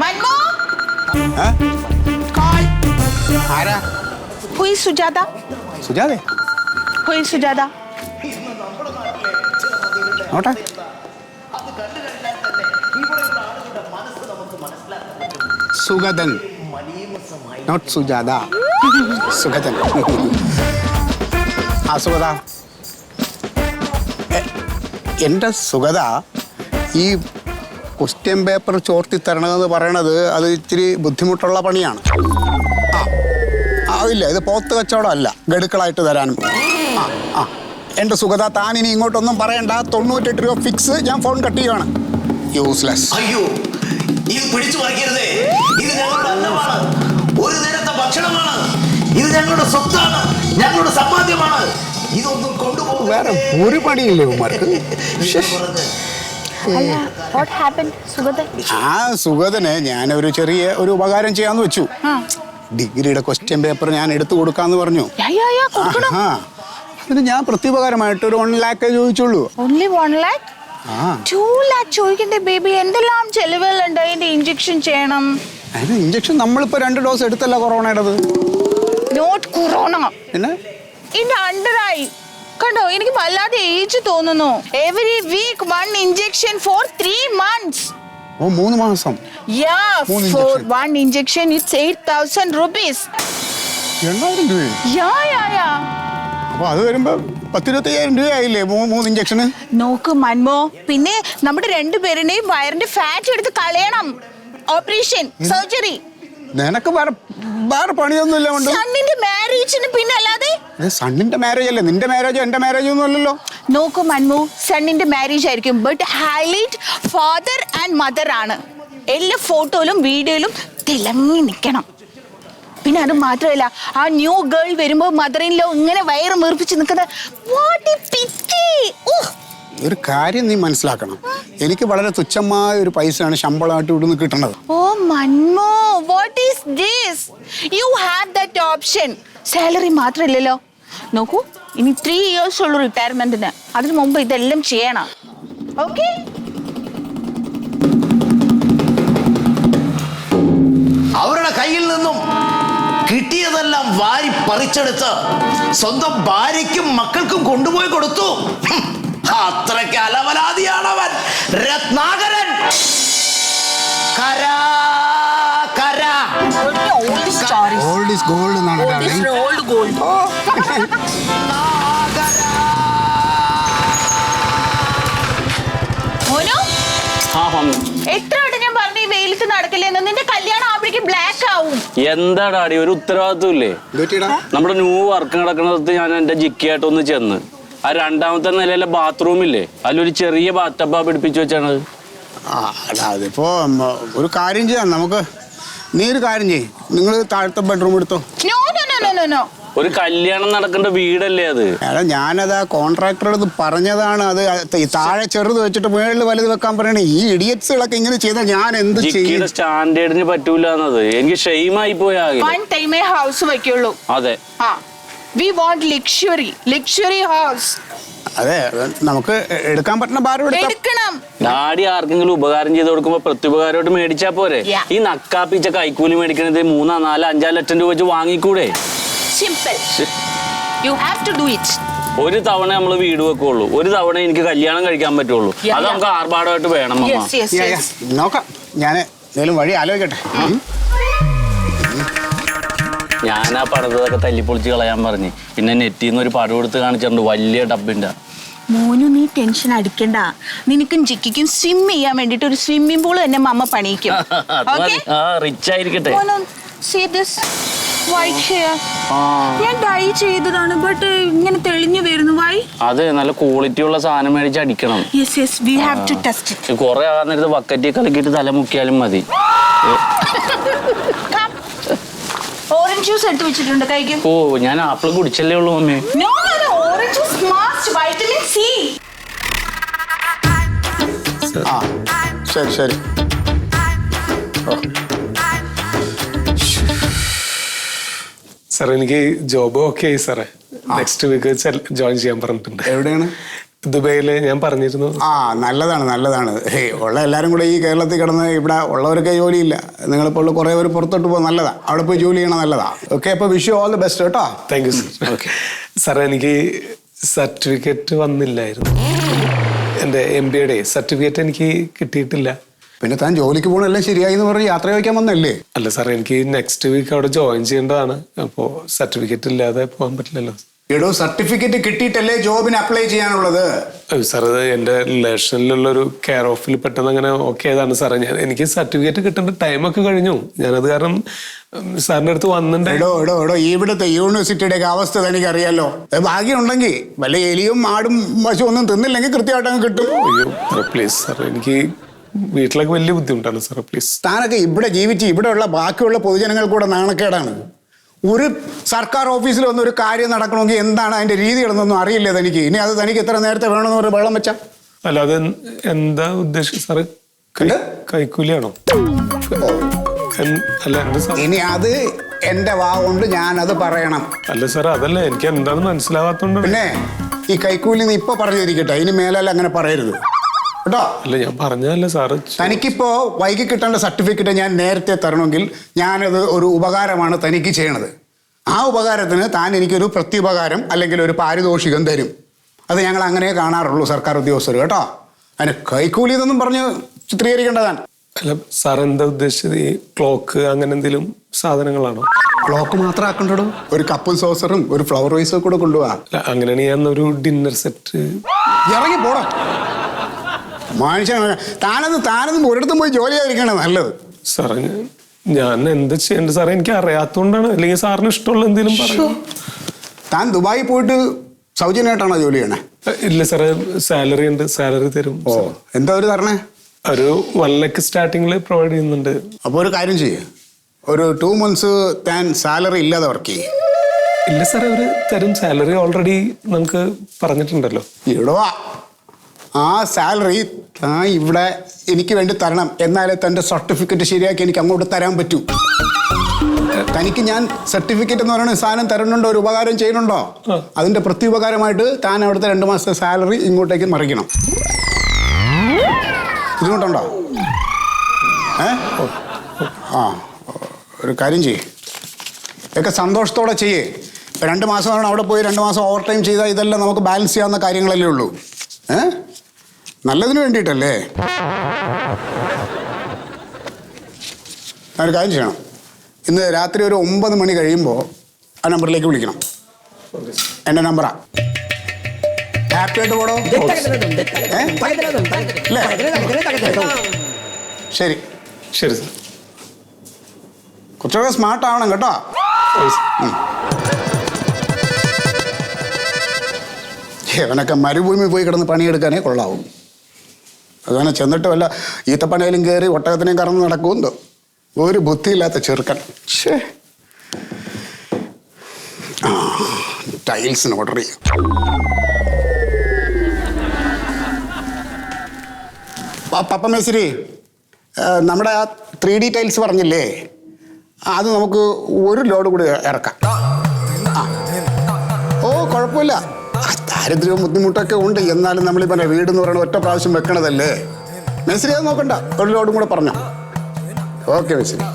Manmo! Huh? Call. ആരാ? Who is Sujata? സുജാതേ? Who is Sujata? നോട്ടെ. Sugathan. Not Sujatha. Sugathan. ആ സുഗത. എൻ്റെ സുഗത ഈ ക്വസ്റ്റ്യൻ പേപ്പർ ചോർത്തി തരണമെന്ന് പറയണത് അത് ഇച്ചിരി ബുദ്ധിമുട്ടുള്ള പണിയാണ്. ഇല്ല, ഇത് പോത്ത് കച്ചവടമല്ല, ഗഡുക്കളായിട്ട് തരാനും. ആ എൻ്റെ സുഗത, താൻ ഇനി ഇങ്ങോട്ടൊന്നും പറയണ്ട. 98 രൂപ ഫിക്സ്. ഞാൻ ഫോൺ കട്ട് ചെയ്യുവാണ്. യൂസ്ലെസ്. അയ്യോ, ഇത് പിടിച്ചു പറിക്കരുതേ. ഇത് ഞങ്ങളുടെ അന്നമാണ്, ഒരു നേരത്തെ ഭക്ഷണമാണ്, ഇത് ഞങ്ങളുടെ സ്വത്താണ്, ഞങ്ങളുടെ സമ്പാദ്യമാണ്. ഇതൊന്നും കൊണ്ടുപോകും. വേറെ ഒരു പണിയില്ലേ ഉമ്മാർക്ക്? What happened, Sugata? ആ സുഗതന് ഞാനൊരു ചെറിയ ഒരു ഉപകാരം ചെയ്യാന്ന് വെച്ചു. ഡിഗ്രിയുടെ ക്വസ്റ്റ്യൻ പേപ്പർ ഞാൻ എടുത്തു കൊടുക്കാന്ന് പറഞ്ഞു. അതിന് ഞാൻ പ്രത്യുപകാരമായിട്ട് ഒരു 1 lakh ചോദിച്ചുള്ളൂ. Only 1 lakh? 2 lakh ചോദിക്കണ്ടേ ബേബി? എന്തെല്ലാം ചെലവുകളുണ്ട്. അതിന്റെ ഇഞ്ചക്ഷൻ ചെയ്യണം. അതിന് ഇഞ്ചക്ഷൻ നമ്മളിപ്പോ 2 ഡോസ് എടുത്തല്ല കൊറോണയുടേത്. Not corona. പിന്നെ ഇതിന്റെ അണ്ടറായി കണ്ടോ? എനിക്ക് വല്ലാതെ ഏജ് തോന്നുന്നു. Every week 1 injection for 3 months. ഓ 3 മാസം. Yeah, for 1 injection it's 8,000 rupees. 2000 രൂപ. Yeah. അപ്പൊ അത് വരുമ്പോ 10,000-25,000 രൂപയായില്ലേ 3 ഇഞ്ചക്ഷന്? നോക്ക് മൻമോ, പിന്നെ നമ്മുടെ 2 പേരുടെയും വയറിന്റെ ഫാറ്റ് എടുത്ത് കളയണം. Operation, surgery. നിനക്ക് വേറെ പണിയൊന്നുമില്ല. സണ്ണിന്റെ മാരേജിന് പിന്നെ അല്ലാതെ? സണ്ണിന്റെ മാരേജ് അല്ലേ, നിന്റെ മാരേജോ എന്റെ മാരേജോ ഒന്നും അല്ലല്ലോ. നോക്കൂ മൻമു, സണ്ണിന്റെ മാരേജ് ആയിരിക്കും, but highlight father and mother ആണ്. എല്ലാ ഫോട്ടോയിലും വീഡിയോയിലും തിളങ്ങി നിൽക്കണം. പിന്നെ അത് മാത്രമല്ല, ആ ന്യൂ ഗേൾ വരുമ്പോ മദറിനിലോ ഇങ്ങനെ വയറ് വീർപ്പിച്ച് നിൽക്കുന്നത്. ഒരു കാര്യം നീ മനസ്സിലാക്കണം, എനിക്ക് വളരെ തുച്ഛമായ ഒരു പൈസയാണ് ശമ്പളമായിട്ട് ഇവിടുന്ന് കിട്ടണത്. ഓ മൻമോ, what is this? You have that option. Salary മാത്രമല്ലല്ലോ. നോക്കൂ, ഇനി 3 years ഉള്ളൂ റിട്ടയർമെന്റിന്. അതിനു മുമ്പ് ഇതെല്ലാം ചെയ്യണം. ഓക്കെ? അവരുടെ കയ്യിൽ നിന്നും കിട്ടിയതെല്ലാം വാരി പറിച്ചെടുത്ത് സ്വന്തം ഭാര്യയ്ക്കും മക്കൾക്കും കൊണ്ടുപോയി കൊടുത്തു. അത്രയ്ക്ക് അലവലാതിയാണവൻ രത്നാകരൻ. Old is gold എന്നാണ് darling. എത്ര വട്ടം ഞാൻ പറഞ്ഞു ഈ വെയിലത്ത് നടക്കില്ലെന്ന്? നിന്റെ കല്യാണം ആവുമ്പോഴേക്കും ബ്ലാക്ക് ആവും. എന്താടാടി ഒരു ഉത്തരവാദിത്വം ഇല്ലേ? നമ്മുടെ ന്യൂ വർക്ക് നടക്കുന്നത് ഞാൻ എന്റെ ജിക്കയായിട്ടൊന്ന് ചെന്ന് ആ 2ാമത്തെ നിലയിലെ ബാത്റൂമില്ലേ, അതിലൊരു ചെറിയ ബാത്തപ്പ പിടിപ്പിച്ചു വെച്ചാണ്. അതിപ്പോ ഒരു കാര്യം ചെയ്യാം, നമുക്ക് നീ ഒരു കാര്യം ചെയ്യ്, നിങ്ങൾ താഴത്തെ ബെഡ്റൂം എടുത്തോ. ഒരു കല്യാണം നടക്കേണ്ട വീടല്ലേ അത്? ഞാനത് ആ കോൺട്രാക്ടറോട് പറഞ്ഞതാണ്. അത് താഴെ ചെറുത് വെച്ചിട്ട് മുകളിൽ വലുത് വെക്കാൻ പറയണേ. ഈ ഇഡിയറ്റ്സുകളൊക്കെ ഇങ്ങനെ ചെയ്താൽ ഞാൻ എന്ത് ചെയ്യും? സ്റ്റാൻഡേർഡിന് പറ്റൂല എന്നത് എനിക്ക് ഷെയിമായി പോയാ. ഹൗസ് വയ്ക്കുള്ളൂ. അതെ, we want luxury house. അതെ, നമുക്ക് എടുക്കാൻ പറ്റുന്ന ഭാരം എടുക്കണം. ഡാഡി ആർക്കെങ്കിലും ഉപകാരം ചെയ്ത് കൊടുക്കുമ്പോ പ്രത്യുപകാരമായിട്ട് മേടിച്ചാ പോരെ? ഈ നക്കാപ്പിച്ച കൈക്കൂലി മേടിക്കണത് 3, 4, 5 ലക്ഷം രൂപ വെച്ച് വാങ്ങിക്കൂടെ? Simple. You have to do it. ഒരു തവണ നമ്മൾ വീട് വെക്കുള്ളൂ, ഒരു തവണ എനിക്ക് കല്യാണം കഴിക്കാൻ പറ്റുള്ളൂ. അത് നമുക്ക് ആർഭാടമായിട്ട് വേണം. നോക്കാം, ഞാൻ എന്തെങ്കിലും വഴി ആലോചിക്കട്ടെ. ഞാൻ ആ പടത്തൊക്കെ തല്ലിപ്പൊളിച്ച് കളയാൻ പറഞ്ഞു. പിന്നെ നെറ്റിൽ നിന്ന് ഒരു പടം എടുത്ത് കാണിച്ചിട്ടുണ്ട്, വലിയ ഡബിന്റെ. മോനു, നീ ടെൻഷൻ അടിക്കണ്ട. നിനക്കും ജിക്കും സ്വിം ചെയ്യാൻ വേണ്ടിട്ട് ഒരു സ്വിമ്മിംഗ് പൂൾ തന്നെ മമ്മ പണിയിക്കും. റിച്ച് ആയിരിക്കട്ടെ. ഞാൻ ഡൈ ചെയ്തതാണ്, ബട്ട് ഇങ്ങനെ തെളിഞ്ഞു വരുന്നു. വൈ? അതെ, നല്ല ക്വാളിറ്റി ഉള്ള സാധനം മേടിച്ച് അടിക്കണം. കൊറേ ആകുന്നിടത്ത് ബക്കറ്റി കളിക്കിട്ട് തല മുക്കിയാലും മതി. ഓറഞ്ച് ജ്യൂസ് എടുത്ത് വെച്ചിട്ടുണ്ട്, കഴിക്കും. ഓ, ഞാൻ ആപ്പിൾ കുടിച്ചല്ലേ ഉള്ളൂ mummy. Orange juice must, vitamin C. ശരി. സാർ, എനിക്ക് ജോബ് ഓക്കെ ആയി സാറേ. നെക്സ്റ്റ് വീക്ക് ജോയിൻ ചെയ്യാൻ പറഞ്ഞിട്ടുണ്ട്. എവിടെയാണ്? ദുബൈയില് ഞാൻ പറഞ്ഞിരുന്നു. ആ നല്ലതാണ്. ഉള്ള എല്ലാവരും കൂടെ ഈ കേരളത്തിൽ കിടന്ന് ഇവിടെ ഉള്ളവർക്ക് ജോലിയില്ല. നിങ്ങളിപ്പോൾ കുറേ പേര് പുറത്തോട്ട് പോകും, നല്ലതാണ്. അവിടെ പോയി ജോലി ചെയ്യണം, നല്ലതാണ്. ഓക്കെ, അപ്പോൾ wish you all the best കേട്ടോ. Thank you sir. ഓക്കെ സാറേ, എനിക്ക് സർട്ടിഫിക്കറ്റ് വന്നില്ലായിരുന്നു. എൻ്റെ MBA സർട്ടിഫിക്കറ്റ് എനിക്ക് കിട്ടിയിട്ടില്ല. പിന്നെ താൻ ജോലിക്ക് പോകണമെല്ലാം ശരിയായി എന്ന് പറഞ്ഞ് യാത്ര ചോദിക്കാൻ വന്നല്ലേ? അല്ല സാറേ, എനിക്ക് നെക്സ്റ്റ് വീക്ക് അവിടെ ജോയിൻ ചെയ്യേണ്ടതാണ്. അപ്പോൾ സർട്ടിഫിക്കറ്റ് ഇല്ലാതെ പോകാൻ പറ്റില്ലല്ലോ. എടോ, സർട്ടിഫിക്കറ്റ് കിട്ടിയിട്ടല്ലേ ജോബിന് അപ്ലൈ ചെയ്യാനുള്ളത്? സാർ, അത് എൻ്റെ റിലേഷനിലുള്ളൊരു കെയർ ഓഫിൽ പെട്ടെന്ന് അങ്ങനെ ഓക്കെ ആയതാണ് സാറേ. എനിക്ക് സർട്ടിഫിക്കറ്റ് കിട്ടേണ്ട ടൈമൊക്കെ കഴിഞ്ഞു. ഞാനത് കാരണം സാറിൻ്റെ അടുത്ത് വന്നിട്ടുണ്ടോ. എടോ ഇവിടുത്തെ യൂണിവേഴ്സിറ്റിയുടെ അവസ്ഥ തനിക്ക് അറിയാലോ. ഭാഗ്യം ഉണ്ടെങ്കിൽ വല്ല എലിയും ആടും പശു ഒന്നും തിന്നില്ലെങ്കിൽ കൃത്യമായിട്ട് അങ്ങ് കിട്ടും. അയ്യോ പ്ലീസ് സാർ, എനിക്ക് വീട്ടിലൊക്കെ വലിയ ബുദ്ധിമുട്ടാണ് സാർ, പ്ലീസ്. താനൊക്കെ ഇവിടെ ജീവിച്ച് ഇവിടെയുള്ള ബാക്കിയുള്ള പൊതുജനങ്ങൾ കൂടെ നാണക്കേടാണ്. ഒരു സർക്കാർ ഓഫീസിൽ വന്ന് ഒരു കാര്യം നടക്കണമെങ്കിൽ എന്താണ് അതിന്റെ രീതികളെന്നൊന്നും അറിയില്ല തനിക്ക്. ഇനി അത് തനിക്ക് എത്ര നേരത്തെ വേണമെന്ന് ഒരു വെള്ളം വെച്ചാ? അല്ല, അത് എന്താ ഉദ്ദേശിച്ചത് സാറ്? കൈക്കൂലിയാണോ? അല്ല എന്താ സാർ? ഇനി അത് എന്റെ വാ കൊണ്ട് ഞാനത് പറയണം. അല്ല സാർ, അതല്ല, എനിക്ക് എന്താണെന്ന് മനസ്സിലാവാത്തോണ്ട്. പിന്നെ ഈ കൈക്കൂലി നീ ഇപ്പൊ പറഞ്ഞിരിക്കട്ടെ, ഇനി മേലല്ല അങ്ങനെ പറയരുത് കേട്ടോ. അല്ല, ഞാൻ പറഞ്ഞതല്ല സാറ്. തനിക്കിപ്പോ വൈകി കിട്ടേണ്ട സർട്ടിഫിക്കറ്റ് ഞാൻ നേരത്തെ തരണമെങ്കിൽ ഞാനത് ഒരു ഉപകാരമാണ് തനിക്ക് ചെയ്യണത്. ആ ഉപകാരത്തിന് താൻ എനിക്കൊരു പ്രത്യുപകാരം അല്ലെങ്കിൽ ഒരു പാരിതോഷികം തരും. അത് ഞങ്ങൾ അങ്ങനെ കാണാറുള്ളൂ സർക്കാർ ഉദ്യോഗസ്ഥർ കേട്ടോ. അതിന് കൈക്കൂലി എന്നൊന്നും പറഞ്ഞ് ചിത്രീകരിക്കേണ്ടതാണ്. അല്ല സാർ, എന്താ ഉദ്ദേശിച്ചത്? ഈ ക്ലോക്ക് അങ്ങനെ എന്തെങ്കിലും സാധനങ്ങളാണോ? ക്ലോക്ക് മാത്രം ആക്കണ്ടോ, ഒരു കപ്പും സോസറും ഒരു ഫ്ലവർ വൈസും കൂടെ കൊണ്ടുപോവാ. അങ്ങനെയാണെങ്കിൽ ഞാൻ ഒരു ഡിന്നർ സെറ്റ്. ഇറങ്ങി പോടാ മനുഷ്യൻ. താനൊന്നും ഒരിടത്തും പോയി ജോലി ചെയ്തിരിക്കണേ നല്ലത്. സാറേ, ഞാൻ എന്താ ചെയ്യേണ്ടത് സാറേ? എനിക്ക് അറിയാത്തോണ്ടാണ്. അല്ലെങ്കിൽ സാറിന് ഇഷ്ടമുള്ള എന്തെങ്കിലും പറയൂ. താൻ ദുബായി പോയിട്ട് സൗജന്യമായിട്ടാണോ ജോലി ചെയ്യണേ? ഇല്ല സാറേ, സാലറി ഉണ്ട്, സാലറി തരും. ഓ, എന്താ ഒരു തരണേ? ഒരു 1 lakh സ്റ്റാർട്ടിങ്ങിൽ പ്രൊവൈഡ് ചെയ്യുന്നുണ്ട്. അപ്പോൾ ഒരു കാര്യം ചെയ്യേ, ഒരു 2 months താൻ സാലറി ഇല്ലാതെ വർക്ക് ചെയ്യേ. ഇല്ല സാറേ, ഒരു തരും. സാലറി ഓൾറെഡി നമുക്ക് പറഞ്ഞിട്ടുണ്ടല്ലോ. ഇടുവാ ആ സാലറി താൻ ഇവിടെ എനിക്ക് വേണ്ടി തരണം. എന്നാലേ തൻ്റെ സർട്ടിഫിക്കറ്റ് ശരിയാക്കി എനിക്ക് അങ്ങോട്ട് തരാൻ പറ്റൂ. തനിക്ക് ഞാൻ സർട്ടിഫിക്കറ്റ് എന്ന് പറയുന്ന സാധനം തരുന്നുണ്ടോ, ഒരു ഉപകാരം ചെയ്യുന്നുണ്ടോ? അതിൻ്റെ പ്രത്യുപകാരമായിട്ട് താൻ അവിടുത്തെ 2 മാസത്തെ സാലറി ഇങ്ങോട്ടേക്ക് മറിക്കണം. ബുദ്ധിമുട്ടുണ്ടോ? ആ, ഒരു കാര്യം ചെയ്യേ, ഇതൊക്കെ സന്തോഷത്തോടെ ചെയ്യേ. 2 മാസമാണ് അവിടെ പോയി 2 മാസം ഓവർ ടൈം ചെയ്താൽ ഇതെല്ലാം നമുക്ക് ബാലൻസ് ചെയ്യാവുന്ന കാര്യങ്ങളല്ലേ ഉള്ളൂ. നല്ലതിന് വേണ്ടിയിട്ടല്ലേ. ഞാനൊരു കാര്യം ചെയ്യണം, ഇന്ന് രാത്രി ഒരു 9 മണി കഴിയുമ്പോൾ ആ നമ്പറിലേക്ക് വിളിക്കണം. എൻ്റെ നമ്പറാ. ഹാപ്പി ആയിട്ട് പോടോ. ശരി ശരി സാർ. കുറച്ചുകൂടെ സ്മാർട്ട് ആവണം കേട്ടോ. അവനൊക്കെ മരുഭൂമി പോയി കിടന്ന് പണിയെടുക്കാനേ കൊള്ളാവും. അതങ്ങനെ ചെന്നിട്ട് വല്ല ഈത്തപ്പനയിലും കയറി ഒട്ടകത്തിനെയും കറന്ന് നടക്കുമെന്തോ. ഒരു ബുദ്ധിയില്ലാത്ത ചെറുക്കൻ. ടൈൽസിന് ഓർഡർ ചെയ്യും. പപ്പ മേശരി, നമ്മുടെ ആ 3D ടൈൽസ് പറഞ്ഞില്ലേ, അത് നമുക്ക് ഒരു ലോഡ് കൂടി ഇറക്കാം. ഓ കുഴപ്പമില്ല, ദാരിദ്ര്യവും ബുദ്ധിമുട്ടൊക്കെ ഉണ്ട്. എന്നാലും നമ്മളിപ്പോൾ വീട് എന്ന് പറയുന്നത് ഒറ്റ പ്രാവശ്യം വെക്കണതല്ലേ. മേശരി അത് നോക്കണ്ട, ഒരു ലോഡും കൂടെ പറഞ്ഞോ. ഓക്കെ മേശരി.